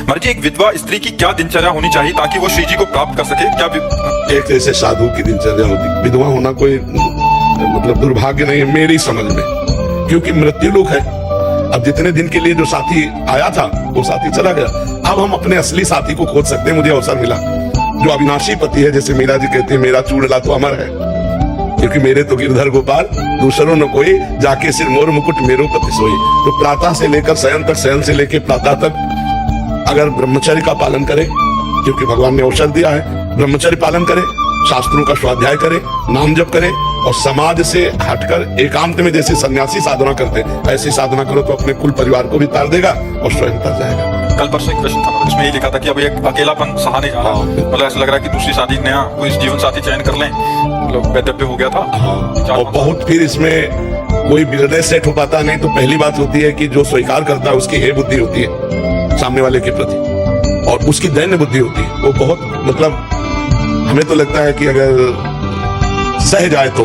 महाराज जी, एक विधवा स्त्री की क्या दिनचर्या होनी चाहिए ताकि वो श्री जी को प्राप्त कर सके? क्या एक जैसे साधु की दिनचर्या होती, विधवा होना कोई मतलब दुर्भाग्य नहीं है मेरी समझ में, क्योंकि मृत्यु लोक है। अब जितने दिन के लिए जो साथी आया था वो साथी चला गया, अब हम अपने असली साथी को खोज सकते हैं। मुझे अवसर मिला, जो अविनाशी पति है, जैसे मीरा जी कहते हैं मेरा चूड़ला तो अमर है, क्योंकि मेरे तो गिरधर गोपाल दूसरों न कोई, जाके सिर मोर मुकुट मेरो पति सोई। तो प्रातः से लेकर शयन तक, शयन से लेकर प्रातः तक अगर ब्रह्मचर्य का पालन करे, क्योंकि भगवान ने अवसर दिया है, ब्रह्मचर्य पालन करे, शास्त्रों का स्वाध्याय करे, नाम जप करे, और समाज से हटकर एकांत में जैसे सन्यासी साधना करते ऐसी साधना करो तो अपने कुल परिवार को भी तार देगा और स्वयं तर जाएगा। कल परसों एक प्रश्न था, इसमें ये लिखा था कि अब एक अकेलापन सहा नहीं जा रहा, मतलब ऐसा लग रहा है कि दूसरी शादी नया कोई जीवन साथी चयन कर लें, मतलब वैधव्य हो गया था। और बहुत फिर इसमें कोई निर्णय सेट हो पाता नहीं। तो पहली बात होती है कि जो स्वीकार करता है उसकी हे बुद्धि होती है सामने वाले के प्रति, और उसकी दैन्य बुद्धि होती है। वो बहुत मतलब हमें तो लगता है कि अगर सह जाए तो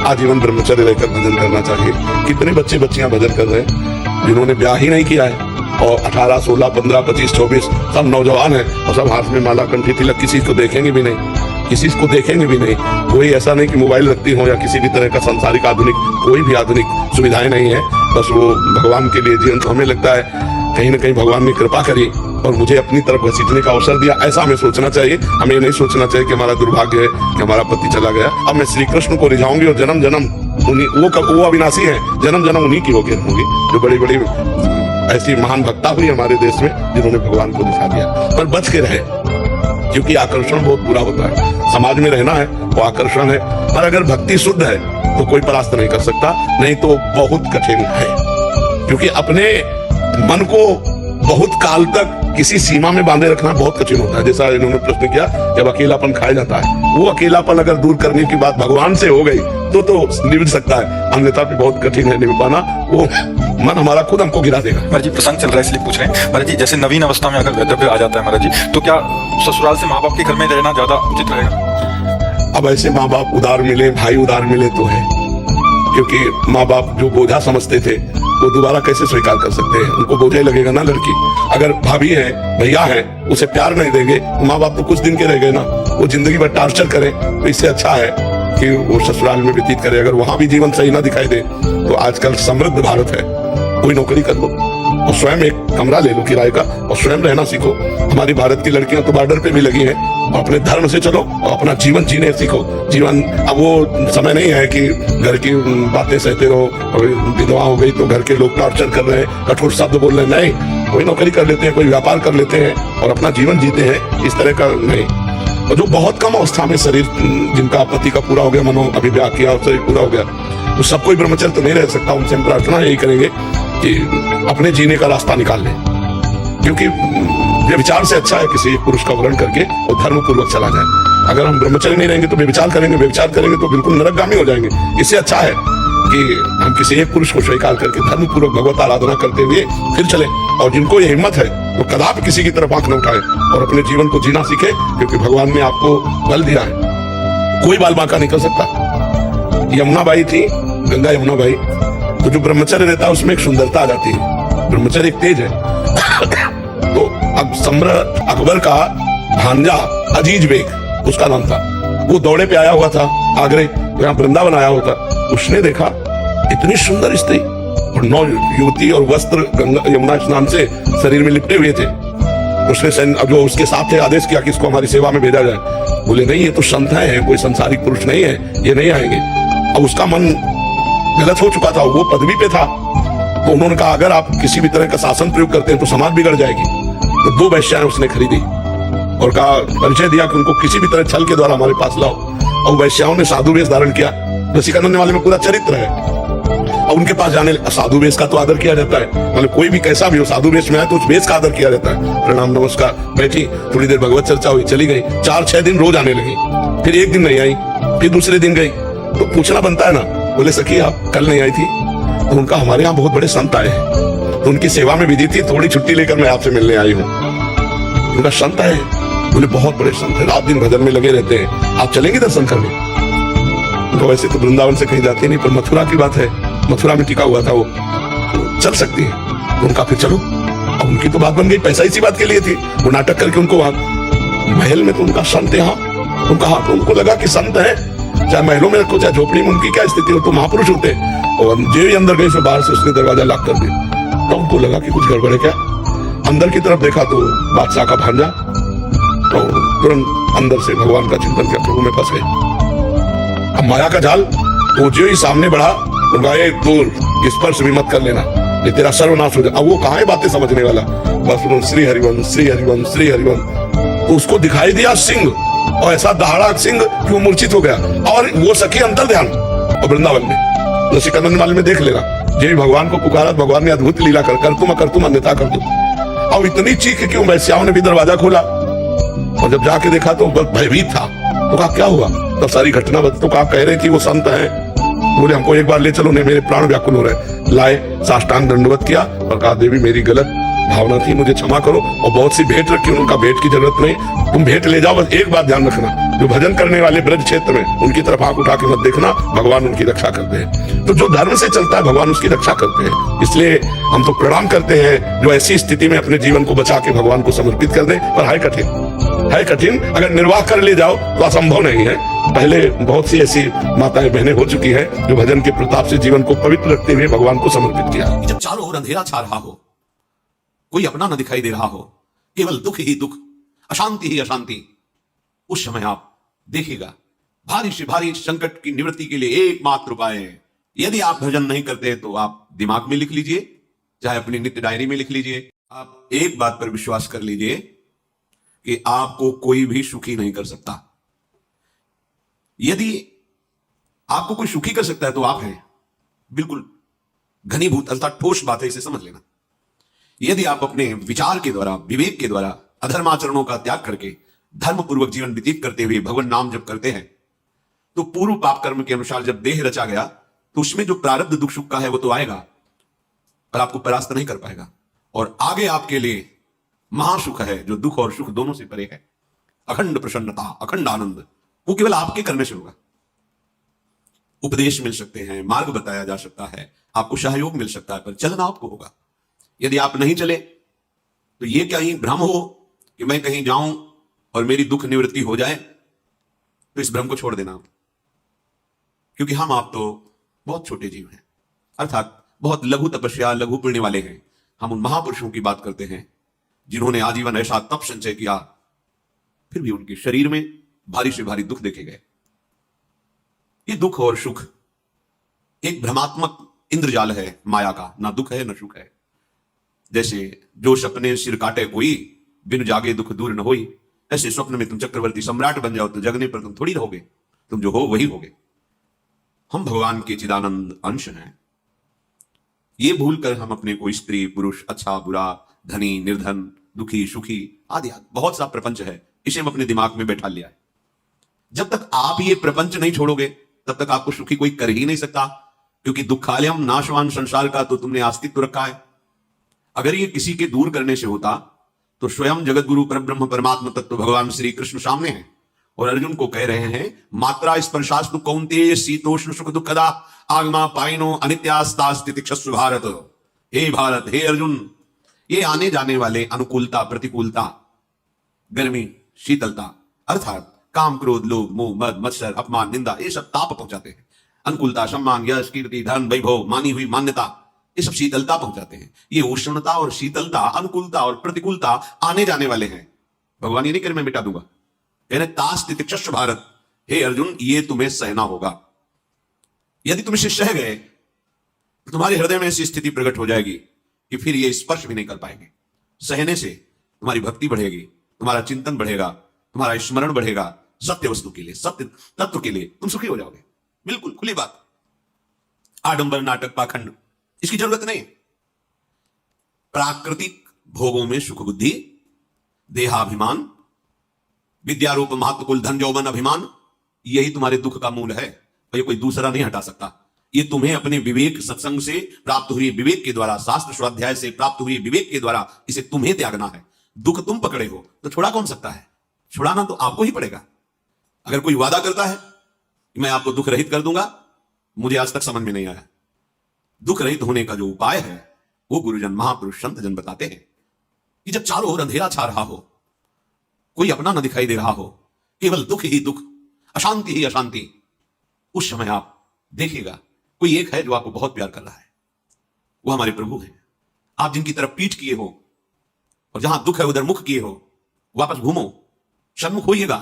आजीवन ब्रह्मचर्य रहकर भजन करना चाहिए। कितने बच्चे बच्चियां भजन कर रहे हैं जिन्होंने ब्याह ही नहीं किया है, और 18, 16, 15, 25, 24 सब नौजवान हैं, और सब हाथ में माला कंठी तिलक, किसी को देखेंगे भी नहीं, किसी को देखेंगे भी नहीं। कोई ऐसा नहीं कि मोबाइल रखती हो या किसी भी तरह का सांसारिक आधुनिक कोई भी आधुनिक सुविधाएं नहीं है, बस वो भगवान के लिए जीवन। तो हमें लगता है कहीं ना कहीं भगवान ने कृपा करी और मुझे अपनी तरफ घसीटने का अवसर दिया, ऐसा हमें सोचना चाहिए। हमें नहीं सोचना चाहिए कि हमारा दुर्भाग्य है कि हमारा पति चला गया। अब मैं श्री कृष्ण को रिझाऊंगी और जन्म जन्म उन्हीं, वो अविनाशी है, जन्म जन्म उन्हीं की होगी होंगी, जो बड़ी बड़ी ऐसी महान भक्ता हुई हमारे देश में जिन्होंने भगवान को दिखा दिया। पर बच के रहे, क्योंकि आकर्षण बहुत बुरा होता है। समाज में रहना है वो आकर्षण है, पर अगर भक्ति शुद्ध है तो कोई परास्त नहीं कर सकता, नहीं तो बहुत कठिन है। क्योंकि अपने मन को बहुत काल तक किसी सीमा में बांधे रखना बहुत कठिन होता है। जैसा इन्होंने प्रश्न किया, जब अकेलापन खाया जाता है, वो अकेलापन अगर दूर करने की बात भगवान से हो गई तो निभ सकता है, अन्यथा भी बहुत कठिन है निभ पाना। वो मन हमारा खुद हमको गिरा देगा। महाराज जी, प्रसंग चल रहा है इसलिए पूछ रहे हैं। महाराज जी, जैसे नवीन अवस्था में अगर वैधव्य आ जाता है महाराज जी, तो क्या ससुराल से माँ बाप के घर में रहना ज्यादा उचित रहेगा? अब ऐसे माँ बाप उदार मिले, भाई उदार मिले तो है, क्योंकि माँ बाप जो बोझा समझते थे वो दोबारा कैसे स्वीकार कर सकते हैं? उनको बोझा ही लगेगा ना। लड़की अगर भाभी है, भैया है, उसे प्यार नहीं देंगे, माँ बाप तो कुछ दिन के रह गए ना, वो जिंदगी भर टार्चर करें, तो इससे अच्छा है कि वो ससुराल में व्यतीत करे। अगर वहां भी जीवन सही ना दिखाई दे तो आजकल समृद्ध भारत है, कोई नौकरी कर लो और स्वयं एक कमरा ले लो किराए का और स्वयं रहना सीखो। हमारी भारत की लड़कियां तो बॉर्डर पे भी लगी हैं, और अपने धर्म से चलो और अपना जीवन जीने सीखो। जीवन अब वो समय नहीं है कि घर की बातें सहते रहो, और विधवा हो गई तो घर के लोग टॉर्चर कर रहे हैं, कठोर शब्द बोल रहे हैं। नहीं, कोई नौकरी कर लेते हैं, कोई व्यापार कर लेते हैं और अपना जीवन जीते हैं, इस तरह का नहीं। और जो बहुत कम अवस्था में शरीर जिनका पति का पूरा हो गया, मनो अभिव्याह किया और शरीर पूरा हो गया, तो सब कोई ब्रह्मचर्य तो नहीं रह सकता। उनसे हम प्रार्थना यही करेंगे कि अपने जीने का रास्ता निकाल लें, क्योंकि ये विचार से अच्छा है किसी एक पुरुष का वर्ण करके और धर्म पूर्वक चला जाए। अगर हम ब्रह्मचर्य नहीं रहेंगे तो व्यभिचार करेंगे तो बिल्कुल नरकगामी हो जाएंगे। इससे अच्छा है कि हम किसी एक पुरुष को स्वीकार करके धर्म पूर्वक भगवत आराधना करते हुए फिर चले। और जिनको ये हिम्मत है वो कदापि किसी की तरफ आंख न उठाए और अपने जीवन को जीना सीखे, क्योंकि भगवान ने आपको बल दिया है, कोई बाल बांका नहीं कर सकता। यमुना बाई थी, गंगा यमुना बाई, तो जो ब्रह्मचर्य रहता है उसमें एक सुंदरता आ जाती है। ब्रह्मचर्य एक तेज है। तो अब सम्राट अकबर का भांजा अजीज बेग उसका नाम था, वो दौड़े पे आया हुआ था आगरे, यहाँ वृंदावन आया हुआ था। उसने देखा इतनी सुंदर स्त्री और 9 युवती और वस्त्र गंगा यमुना स्नान से शरीर में लिपटे हुए थे। उसने जो उसके साथ थे आदेश किया कि इसको हमारी सेवा में भेजा जाए। बोले नहीं, ये तो संत है, कोई संसारिक पुरुष नहीं है, ये नहीं आएंगे। अब उसका मन गलत हो चुका था, वो पदवी पे था, तो उन्होंने कहा अगर आप किसी भी तरह का शासन प्रयोग करते हैं तो समाज बिगड़ जाएगी। तो 2 वेश्याएं उसने खरीदी और कहा, परिचय दिया कि उनको किसी भी तरह छल के द्वारा हमारे पास लाओ। और वैश्याओं ने साधु वेश धारण किया, रसिकानंद वाले में पूरा चरित्र है। और उनके पास जाने, साधु वेश का तो आदर किया जाता है, मतलब कोई भी कैसा भी हो साधु वेश में आए तो उस वेश का आदर किया जाता है। प्रणाम नमस्कार, बैठी, थोड़ी देर भगवत चर्चा हुई, चली गई। 4-6 दिन रोज आने लगी, फिर एक दिन नहीं आई, फिर दूसरे दिन गई। तो पूछना बनता है ना, बोले सखी आप कल नहीं आई थी? तो उनका हमारे यहाँ बहुत बड़े संत आए हैं, तो उनकी सेवा में विधि थी, थोड़ी छुट्टी लेकर मैं आपसे मिलने आई हूँ। उनका संत है, बोले बहुत बड़े संत है, रात दिन भजन में लगे रहते हैं, आप चलेंगे दर्शन करने? तो वैसे तो वृंदावन से कहीं जाती नहीं, पर मथुरा की बात है, मथुरा में टिका हुआ था वो, तो चल सकती है। उनका फिर चलो, अब उनकी तो बात बन गई, पैसा इसी बात के लिए थी, वो नाटक करके उनको वहां महल में तो उनका संत है, हाँ उनका, हाँ तो उनको लगा कि संत है, चाहे महलों में रखो चाहे झोपड़ी में, उनकी क्या स्थिति हो, तो महापुरुष होते। और जो ही अंदर गए फिर बाहर से उसने दरवाजा लॉक कर दिया, तो उनको लगा कि कुछ गड़बड़ है क्या। अंदर की तरफ देखा तो बादशाह का भांजा, तो तुरंत अंदर से भगवान का चिंतन किया, प्रभु में फंस गए। अब माया का जाल, तो जो ही सामने बढ़ा उनका एक दूर स्पर्श भी मत कर लेना, ये तेरा सर्वनाश हो जाए। अब वो कहाँ है बातें समझने वाला, बस श्री हरिवंश श्री हरिवंश श्री हरिवंश। तो उसको दिखाई दिया सिंह, और ऐसा दहाड़ा सिंह कि वो मूर्छित हो गया, और वो सखी अंतर ध्यान और वृंदावन में, तो सिकंदर माल में देख लेना, जो भगवान को पुकारा, भगवान ने अद्भुत लीला कर तुम अन्यथा कर दो। अब इतनी चीख कि वैश्याओं ने भी दरवाजा खोला, और जब जाके देखा तो भयभीत था। तो कहा क्या हुआ, तब सारी घटना तो कहा, कह रही थी वो संत है, बोले हमको एक बार ले चलो, नहीं मेरे प्राण व्याकुल हो रहे। लाए, साष्टांग दंडवत किया और कहा देवी मेरी गलत भावना थी, मुझे क्षमा करो। और बहुत सी भेंट रखी, उनका भेंट की जरूरत नहीं, तुम भेंट ले जाओ, बस एक बात ध्यान रखना, जो भजन करने वाले ब्रज क्षेत्र में उनकी तरफ आंख उठा के मत देखना, भगवान उनकी रक्षा करते हैं। तो जो धर्म से चलता है भगवान उसकी रक्षा करते हैं, इसलिए हम तो प्रणाम करते हैं जो ऐसी स्थिति में अपने जीवन को बचा के भगवान को समर्पित कर दे। पर है कठिन, अगर निर्वाह कर ले जाओ तो असंभव नहीं है। पहले बहुत सी ऐसी माताएं बहनें हो चुकी हैं जो भजन के प्रताप से जीवन को पवित्र रखते हुए भगवान को समर्पित किया। जब चारों ओर अंधेरा छा रहा हो, कोई अपना न दिखाई दे रहा हो, केवल दुख ही दुख, अशांति ही अशांति, उस समय आप देखिएगा भारी से भारी संकट की निवृत्ति के लिए एकमात्र उपाय है। यदि आप भजन नहीं करते तो आप दिमाग में लिख लीजिए, चाहे अपनी नित्य डायरी में लिख लीजिए, आप एक बात पर विश्वास कर लीजिए कि आपको कोई भी सुखी नहीं कर सकता। यदि आपको कोई सुखी कर सकता है तो आप हैं, बिल्कुल घनीभूत अर्थात ठोस बात है, इसे समझ लेना। यदि आप अपने विचार के द्वारा, विवेक के द्वारा अधर्माचरणों का त्याग करके धर्म पूर्वक जीवन व्यतीत करते हुए भगवान नाम जप करते हैं, तो पूर्व पाप कर्म के अनुसार जब देह रचा गया तो उसमें जो प्रारब्ध दुख सुख का है वो तो आएगा, पर आपको परास्त नहीं कर पाएगा। और आगे आपके लिए महासुख है जो दुख और सुख दोनों से परे है, अखंड प्रसन्नता, अखंड आनंद, वो केवल आपके करने से होगा। उपदेश मिल सकते हैं, मार्ग बताया जा सकता है, आपको सहयोग मिल सकता है, पर चलना आपको होगा। यदि आप नहीं चले तो ये कहीं भ्रम हो कि मैं कहीं जाऊं और मेरी दुख निवृत्ति हो जाए, तो इस भ्रम को छोड़ देना, क्योंकि हम आप तो बहुत छोटे जीव हैं, अर्थात बहुत लघु तपस्या, लघु पुण्य वाले हैं। हम उन महापुरुषों की बात करते हैं जिन्होंने आजीवन ऐसा तप संचय किया, फिर भी उनके शरीर में भारी से भारी दुख देखे गए। ये दुख और सुख एक भ्रमात्मक इंद्रजाल है माया का, ना दुख है ना सुख है। जैसे जो सपने सिर काटे कोई, बिन जागे दुख दूर न होई, ऐसे स्वप्न में तुम चक्रवर्ती सम्राट बन जाओ तो जगने पर तुम थोड़ी रहोगे, तुम जो हो वही होगे। हम भगवान के चिदानंद अंश हैं। ये भूलकर हम अपने को स्त्री पुरुष, अच्छा बुरा, धनी निर्धन, दुखी सुखी आदि बहुत सा प्रपंच है, इसे हम अपने दिमाग में बैठा लिया है। जब तक आप ये प्रपंच नहीं छोड़ोगे तब तक आपको सुखी कोई कर ही नहीं सकता, क्योंकि दुखालयम नाशवान संसार का तो तुमने अस्तित्व रखा है। अगर ये किसी के दूर करने से होता तो स्वयं जगत गुरु परब्रह्म परमात्मा तत्व भगवान श्री कृष्ण सामने हैं और अर्जुन को कह रहे हैं, मात्रा स्पर्शास्तु कौन्तेय शीतोष्ण सुख दुखदा आगमा पाइनो अनित्यास्तास्ति तिक्षस्व भारत। हे भारत, हे अर्जुन, ये आने जाने वाले अनुकूलता प्रतिकूलता, गर्मी शीतलता, अर्थात काम क्रोध लोभ मोह मद मत्सर अपमान निंदा, ये सब ताप पहुंचाते हैं। अनुकूलता सम्मान यश कीर्ति धन वैभव मानी हुई मान्यता, ये सब शीतलता पहुंचाते हैं। ये उष्णता और शीतलता, अनुकूलता और प्रतिकूलता आने जाने वाले हैं। भगवान ये नहीं कह रहे मैं मिटा दूंगा, कह रहे तास्ति तिक्षस्व भारत, हे अर्जुन ये तुम्हें सहना होगा। यदि तुम इसे सह गए तो तुम्हारे हृदय में ऐसी स्थिति प्रकट हो जाएगी कि फिर ये स्पर्श भी नहीं कर पाएंगे। सहने से तुम्हारी भक्ति बढ़ेगी, तुम्हारा चिंतन बढ़ेगा, तुम्हारा स्मरण बढ़ेगा, सत्य वस्तु के लिए, सत्य तत्व के लिए तुम सुखी हो जाओगे। बिल्कुल खुली बात। आडंबर नाटक पाखंड इसकी जरूरत नहीं। प्राकृतिक भोगों में सुख बुद्धि, देहाभिमान, विद्यारूप महत्वकुल धन यौवन अभिमान, यही तुम्हारे दुख का मूल है, और ये कोई दूसरा नहीं हटा सकता। ये तुम्हें अपने विवेक सत्संग से प्राप्त हुई विवेक के द्वारा, शास्त्र स्वाध्याय से प्राप्त हुई विवेक के द्वारा इसे तुम्हें त्यागना है। दुख तुम पकड़े हो तो छुड़ा कौन सकता है? छुड़ाना तो आपको ही पड़ेगा। अगर कोई वादा करता है कि मैं आपको दुख रहित कर दूंगा, मुझे आज तक समझ में नहीं आया। दुख रहित होने का जो उपाय है वो गुरुजन महापुरुष संत जन बताते हैं। कि जब चारों ओर अंधेरा छा रहा हो, कोई अपना न दिखाई दे रहा हो, केवल दुख ही दुख, अशांति ही अशांति, उस समय आप देखिएगा कोई एक है जो आपको बहुत प्यार कर रहा है। वो हमारे प्रभु हैं। आप जिनकी तरफ पीठ किए हो और जहां दुख है उधर मुख किए हो, वापस घूमो, सन्मुख होइएगा।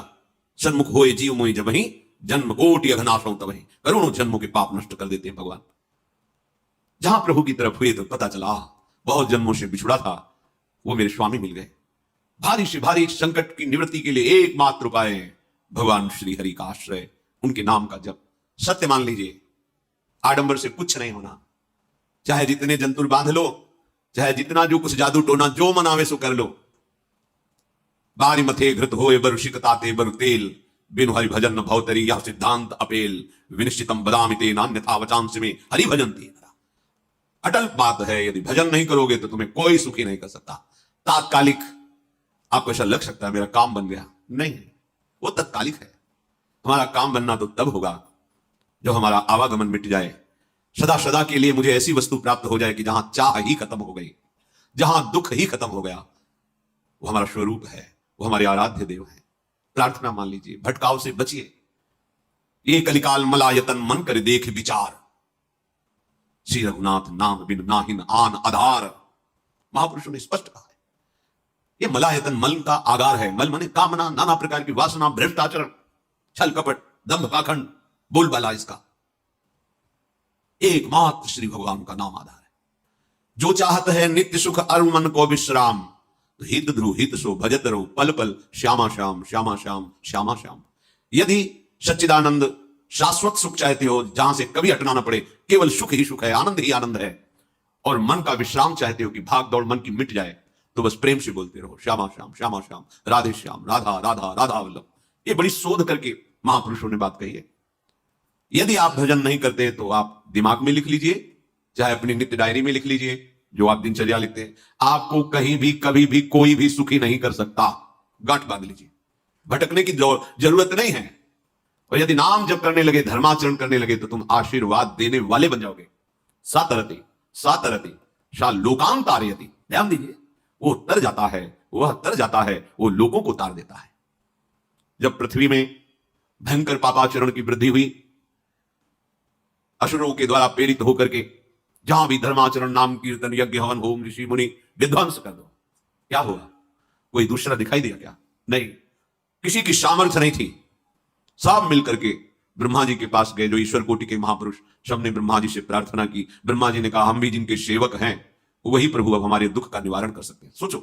सन्मुख होए जीव मोहि जब वहीं, जन्म कोटि अघनाशों तब वहीं। करोड़ों जन्मों के पाप नष्ट कर देते हैं भगवान। जहां प्रभु की तरफ हुए तो पता चला बहुत जन्मों से बिछुड़ा था, वो मेरे स्वामी मिल गए। भारी से भारी संकट की निवृत्ति के लिए एकमात्र उपाय भगवान श्री हरि का आश्रय, उनके नाम का जप। सत्य मान लीजिए, आडंबर से कुछ नहीं होना। चाहे जितने जंतुर बांध लो, चाहे जितना जो कुछ जादू टोना जो मनावे सो कर लो। बारी मथे घृत होए बरु शिकताते बरु तेल, बिनु हरि भजन न भवतरी यह सिद्धांत अपेल। विनिश्चितम बदामिते नान्यथा वचांस में हरि भजन ती। अटल बात है, यदि भजन नहीं करोगे तो तुम्हें कोई सुखी नहीं कर सकता। तात्कालिक आपको ऐसा लग सकता है मेरा काम बन गया, नहीं, वो तत्कालिक है। हमारा काम बनना तो तब होगा जब हमारा आवागमन मिट जाए, सदा सदा के लिए मुझे ऐसी वस्तु प्राप्त हो जाए कि जहां चाह ही खत्म हो गई, जहां दुख ही खत्म हो गया। वो हमारा स्वरूप है, वो हमारे आराध्य देव है। प्रार्थना मान लीजिए, भटकाव से बचिए। ये कलिकाल मलायतन मन कर देख विचार, श्री रघुनाथ नाम बिन नाहिन आन आधार। महापुरुषों ने स्पष्ट कहा है, ये मलायतन मल का आगार है। मल माने कामना, नाना प्रकार की वासना, भ्रष्ट आचरण, छल कपट, दंभ पाखंड, बोलबाला, इसका एकमात्र श्री भगवान का नाम आधार है। जो चाहत है नित्य सुख अरुण मन को विश्राम, तो हित ध्रुव हित सो भजत रहो पल पल श्यामा श्याम श्यामा श्याम श्यामा श्याम। यदि सच्चिदानंद शाश्वत सुख चाहते हो, जहां से कभी हटना ना पड़े, केवल सुख ही सुख है, आनंद ही आनंद है, और मन का विश्राम चाहते हो कि भाग दौड़ मन की मिट जाए, तो बस प्रेम से बोलते रहो श्यामा श्याम श्यामा श्याम, राधे श्याम, राधा राधा राधा वल्लभ। ये बड़ी शोध करके महापुरुषों ने बात कही है। यदि आप भजन नहीं करते तो आप दिमाग में लिख लीजिए, चाहे अपनी नित्य डायरी में लिख लीजिए, जो आप दिनचर्या लिखते हैं। आपको कहीं भी कभी भी कोई भी सुखी नहीं कर सकता। गांठ बांध लीजिए, भटकने की जरूरत नहीं है। और यदि नाम जप करने लगे, धर्माचरण करने लगे, तो तुम आशीर्वाद देने वाले बन जाओगे। सातरति सातरति शा लोकांत तारयति। ध्यान दीजिए, वो तर जाता है, वह तर जाता है, वो लोगों को तार देता है। जब पृथ्वी में भयंकर पापाचरण की वृद्धि हुई, असुरों के द्वारा प्रेरित होकर के जहां भी धर्माचरण, नाम कीर्तन, यज्ञ हवन, होम, ऋषि मुनि विध्वंस कर दो, क्या हुआ? कोई दूसरा दिखाई दिया क्या? नहीं, किसी की सामर्थ्य नहीं थी। सब मिलकर के ब्रह्मा जी के पास गए, जो ईश्वर कोटि के महापुरुष। सबने ब्रह्मा जी से प्रार्थना की। ब्रह्मा जी ने कहा, हम भी जिनके सेवक हैं, वही प्रभु अब हमारे दुख का निवारण कर सकते हैं। सोचो,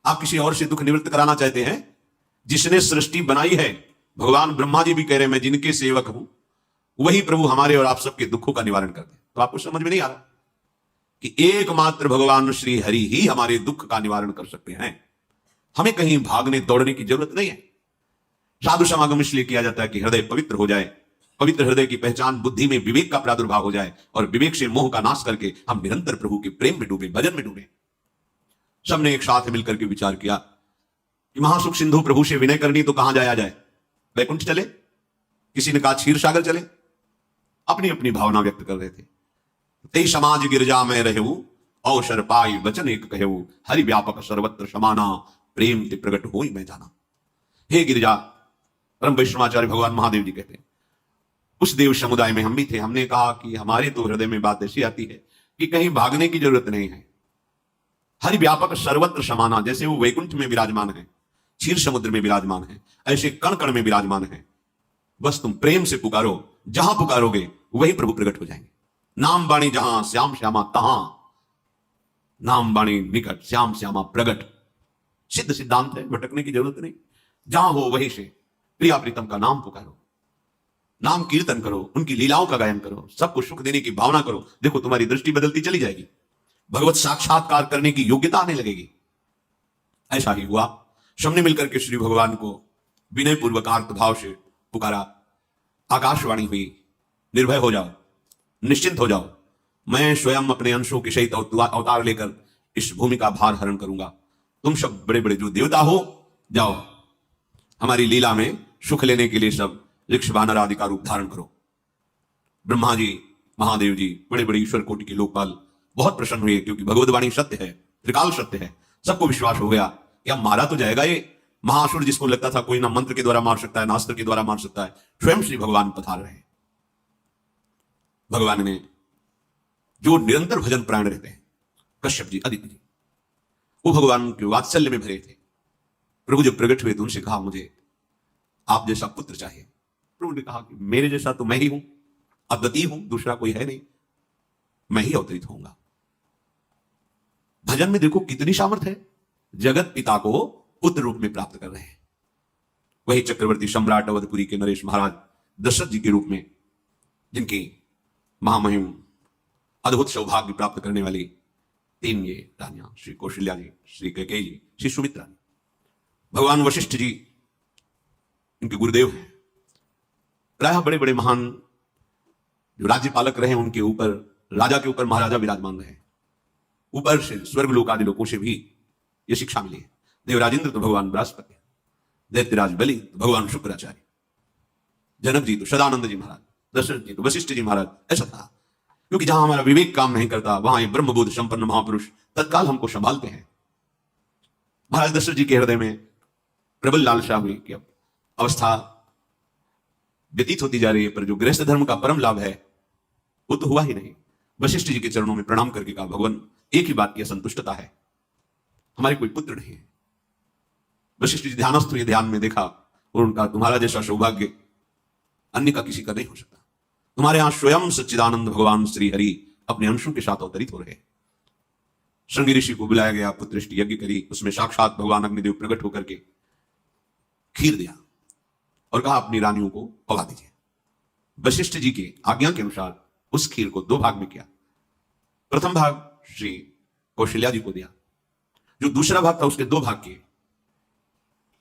आप किसी और से दुख निवृत्त कराना चाहते हैं? जिसने सृष्टि बनाई है, भगवान ब्रह्मा जी भी कह रहे हैं मैं जिनके सेवक हूं, वही प्रभु हमारे और आप सबके दुखों का निवारण कर दे। तो आपको समझ में नहीं आ रहा कि एकमात्र भगवान श्री हरि ही हमारे दुख का निवारण कर सकते हैं। हमें कहीं भागने दौड़ने की जरूरत नहीं है। साधु समागम इसलिए किया जाता है कि हृदय पवित्र हो जाए। पवित्र हृदय की पहचान बुद्धि में विवेक का प्रादुर्भाव हो जाए, और विवेक से मोह का नाश करके हम निरंतर प्रभु के प्रेम में डूबे, भजन में डूबे। सबने एक साथ मिलकर के विचार किया कि महासुख सिंधु प्रभु से विनय करनी तो कहां जाया जाए? वैकुंठ चले, किसी ने कहा क्षीर सागर चले। अपनी अपनी भावना व्यक्त कर रहे थे। ते समाज गिरजा में रहू, अवसर पाई वचन एक कहू, हरि व्यापक सर्वत्र समाना, प्रेम ते प्रगट होई मैं जाना। हे गिरिजा, परम वैष्णवाचार्य भगवान महादेव जी कहते हैं, उस देव समुदाय में हम भी थे। हमने कहा कि हमारे तो हृदय में बात ऐसी आती है कि कहीं भागने की जरूरत नहीं है। हरि व्यापक सर्वत्र समाना, जैसे वो वैकुंठ में विराजमान है, क्षीर समुद्र में विराजमान है, ऐसे कण कण में विराजमान है। बस तुम प्रेम से पुकारो, जहां पुकारोगे वही प्रभु प्रकट हो जाएंगे। नाम बाणी जहां, श्याम श्यामा तहां। नाम बाणी निकट, श्याम श्यामा प्रगट। सिद्ध सिद्धांत है, भटकने की जरूरत नहीं। जहां हो वहीं से प्रिया प्रीतम का नाम पुकारो, नाम कीर्तन करो, उनकी लीलाओं का गायन करो, सबको सुख देने की भावना करो। देखो तुम्हारी दृष्टि बदलती चली जाएगी, भगवत साक्षात्कार करने की योग्यता आने लगेगी। ऐसा ही हुआ। सबने मिलकर के श्री भगवान को विनय पूर्वक आर्त भाव से पुकारा। आकाशवाणी हुई, निर्भय हो जाओ, निश्चिंत हो जाओ, मैं स्वयं अपने अंशों के सहित अवतार लेकर इस भूमि का भार हरण करूंगा। तुम सब बड़े बड़े जो देवता हो, जाओ हमारी लीला में सुख लेने के लिए सब ऋक्ष वानर आदि का रूप धारण करो। ब्रह्मा जी, महादेव जी, बड़े बड़े ईश्वर कोटि के लोकपाल बहुत प्रसन्न हुए, क्योंकि भगवत वाणी सत्य है, त्रिकाल सत्य है। सबको विश्वास हो गया कि अब मारा तो जाएगा ये महासुर, जिसको लगता था कोई ना मंत्र के द्वारा मार सकता है ना अस्त्र के द्वारा मार सकता है। स्वयं श्री भगवान पधार रहे। भगवान ने जो निरंतर भजन प्राण रहते हैं, कश्यप जी, अदिति जी, वो भगवान के वात्सल्य में भरे थे। प्रभु जब प्रकट हुए तो उनसे कहा, मुझे आप जैसा पुत्र चाहिए। प्रभु ने कहा कि मेरे जैसा तो मैं ही हूं, अद्वितीय हूं, दूसरा कोई है नहीं, मैं ही अवतरित होऊंगा। भजन में देखो कितनी सामर्थ्य है। जगत पिता को पुत्र रूप में प्राप्त कर रहे हैं। वही चक्रवर्ती सम्राट अवधपुरी के नरेश महाराज दशरथ जी के रूप में, जिनकी महामहिम अद्भुत सौभाग्य प्राप्त करने वाली तीन ये रानियां, श्री कौशल्या जी, श्री कैकेयी जी, श्री सुमित्रा जी। भगवान वशिष्ठ जी इनके गुरुदेव हैं। प्रायः बड़े बड़े महान जो राज्यपालक रहे, उनके ऊपर, राजा के ऊपर महाराजा विराजमान रहे। ऊपर से स्वर्गलोक आदि लोकों से भी ये शिक्षा मिली है। देवराजेंद्र तो भगवान बृहस्पति, दैत्यराज बलि तो भगवान शुक्राचार्य, जनक जी तो सदानंद जी महाराज, दशरथ जी तो वशिष्ठ जी महाराज। ऐसा था क्योंकि जहां हमारा विवेक काम नहीं करता, वहां ये ब्रह्मबोध संपन्न महापुरुष तत्काल हमको संभालते हैं। महाराज दशरथ जी के हृदय में प्रबल लालसा हुई कि अब अवस्था व्यतीत होती जा रही है, पर जो गृहस्थ धर्म का परम लाभ है वो तो हुआ ही नहीं। वशिष्ठ जी के चरणों में प्रणाम करके कहा, भगवान एक ही बात की असंतुष्टता है, हमारे कोई पुत्र नहीं है। वशिष्ठ जी ध्यानस्थ हुए, ध्यान में देखा और उनका, तुम्हारा जैसा सौभाग्य अन्य का किसी का नहीं हो सकता। तुम्हारे यहां स्वयं सच्चिदानंद भगवान श्री हरि अपने अंशों के साथ अवतरित हो रहे। श्रृंगी ऋषि को बुलाया गया, पुत्रष्टि यज्ञ करी, उसमें साक्षात भगवान अग्निदेव प्रकट होकर के खीर दिया और कहा अपनी रानियों को पका दीजिए। वशिष्ठ जी की आज्ञा के अनुसार उस खीर को दो भाग में किया। प्रथम भाग श्री कौशल्या जी को दिया, जो दूसरा भाग था उसके दो भाग किए,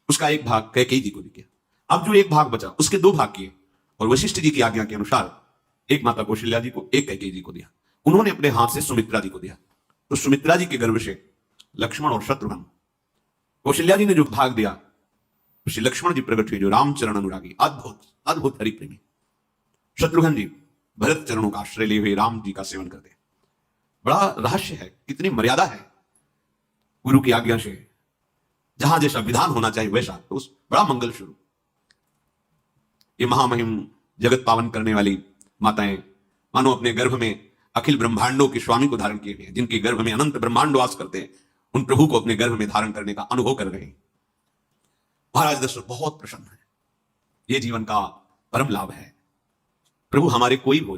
उसका एक भाग कैकेयी जी को दिया। अब जो एक भाग बचा उसके दो भाग किए और वशिष्ठ जी की आज्ञा के अनुसार एक माता कौशल्या जी को, एक कैकेयी जी को दिया। उन्होंने अपने हाथ से सुमित्रा जी को दिया, तो सुमित्रा जी के गर्भ से लक्ष्मण और शत्रुघ्न। कौशल्या जी ने जो भाग दिया श्री लक्ष्मण जी प्रकट हुए, जो रामचरण अनुरागी, अद्भुत अद्भुत हरिप्रेमी। शत्रुघ्न जी भरत चरणों का आश्रय लिए हुए राम जी का सेवन करते हैं। बड़ा रहस्य है, कितनी मर्यादा है गुरु की आज्ञा से जहां जैसा विधान होना चाहिए वैसा, तो उस बड़ा मंगल शुरू। ये महामहिम जगत पावन करने वाली माताएं मानो अपने गर्भ में अखिल ब्रह्मांडों के स्वामी को धारण किए हैं, जिनके गर्भ में अनंत ब्रह्मांड वास करते हैं, उन प्रभु को अपने गर्भ में धारण करने का अनुभव कर रहे हैं। महाराज दशरथ बहुत प्रसन्न है। ये जीवन का परम लाभ है। प्रभु हमारे कोई हो,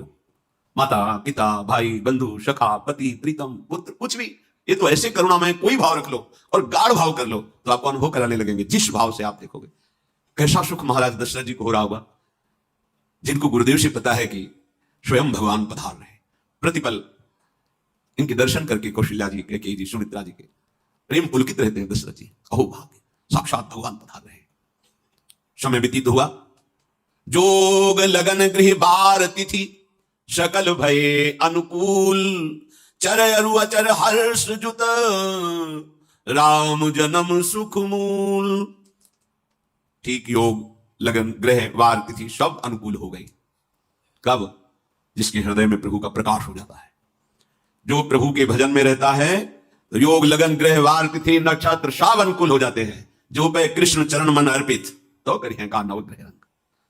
माता पिता भाई बंधु सखा पति प्रीतम पुत्र, कुछ भी, ये तो ऐसे करुणा में कोई भाव रख लो और गाढ़ भाव कर लो तो आपको अनुभव कराने लगेंगे। जिस भाव से आप देखोगे कैसा सुख महाराज दशरथ जी को हो रहा होगा, जिनको गुरुदेव से पता है कि स्वयं भगवान पधार रहे। प्रतिपल इनके दर्शन करके कौशल्या जी, कैकेयी जी, सुमित्रा जी के प्रेम पुलकित रहते हैं। दशरथ जी, अहो भाग्य, साक्षात भगवान पधार रहे। समय व्यतीत हुआ, जोग लगन गृह बार तिथि सकल भये अनुकूल, चर अरु अचर हर्ष जुत राम जन्म सुख मूल। ठीक योग लगन ग्रह वार तिथि सब अनुकूल हो गई। कब? जिसके हृदय में प्रभु का प्रकाश हो जाता है, जो प्रभु के भजन में रहता है, तो योग लगन ग्रह वार तिथि नक्षत्र सब अनुकूल हो जाते हैं। जो पे कृष्ण चरण मन अर्पित तो करिए का नवग्रह रंग।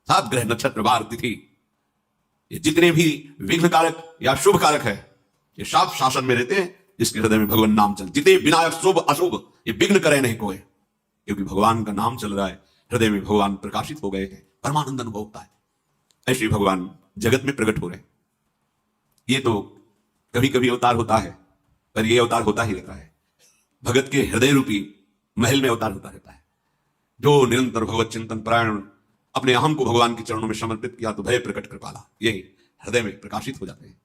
7 ग्रह नक्षत्र वार तिथि, ये जितने भी विघ्न कारक या शुभ कारक है, ये सब शासन में रहते हैं जिसके हृदय में भगवान नाम चल। जितने विनायक शुभ अशुभ ये विघ्न करे नहीं कोई, क्योंकि भगवान का नाम चल रहा है, हृदय में भगवान प्रकाशित हो गए हैं, परमानंद अनुभव होता है। ऐसे भगवान जगत में प्रकट हो रहे। ये तो कभी कभी अवतार होता है, पर यह अवतार होता ही रहता है। भगत के हृदय रूपी महल में अवतार होता रहता है। जो निरंतर भगवत चिंतन परायण अपने अहम को भगवान के चरणों में समर्पित किया तो भय प्रकट कर पाला, ये हृदय में प्रकाशित हो जाते हैं।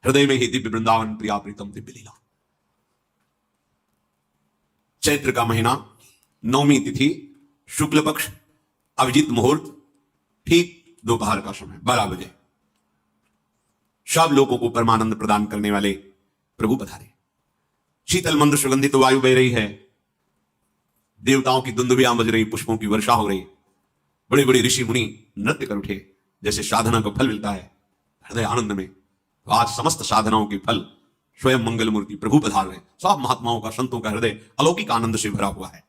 हृदय में ही दिव्य वृंदावन प्रिया प्रीतम दिव्य लीला। चैत्र का महीना, नवमी तिथि, शुक्ल पक्ष, अभिजीत मुहूर्त, ठीक दोपहर का समय 12 बजे, सब लोगों को परमानंद प्रदान करने वाले प्रभु पधारे। शीतल मंद सुगंधित वायु बह रही है, देवताओं की दुंदुभियां बज रही, पुष्पों की वर्षा हो रही, बड़े बड़े ऋषि मुनि नृत्य कर उठे। जैसे साधना को फल मिलता है हृदय आनंद में, आज समस्त साधनाओं के फल स्वयं मंगल मूर्ति प्रभु पधार रहे। सब महात्माओं का, संतों का हृदय अलौकिक आनंद से भरा हुआ है।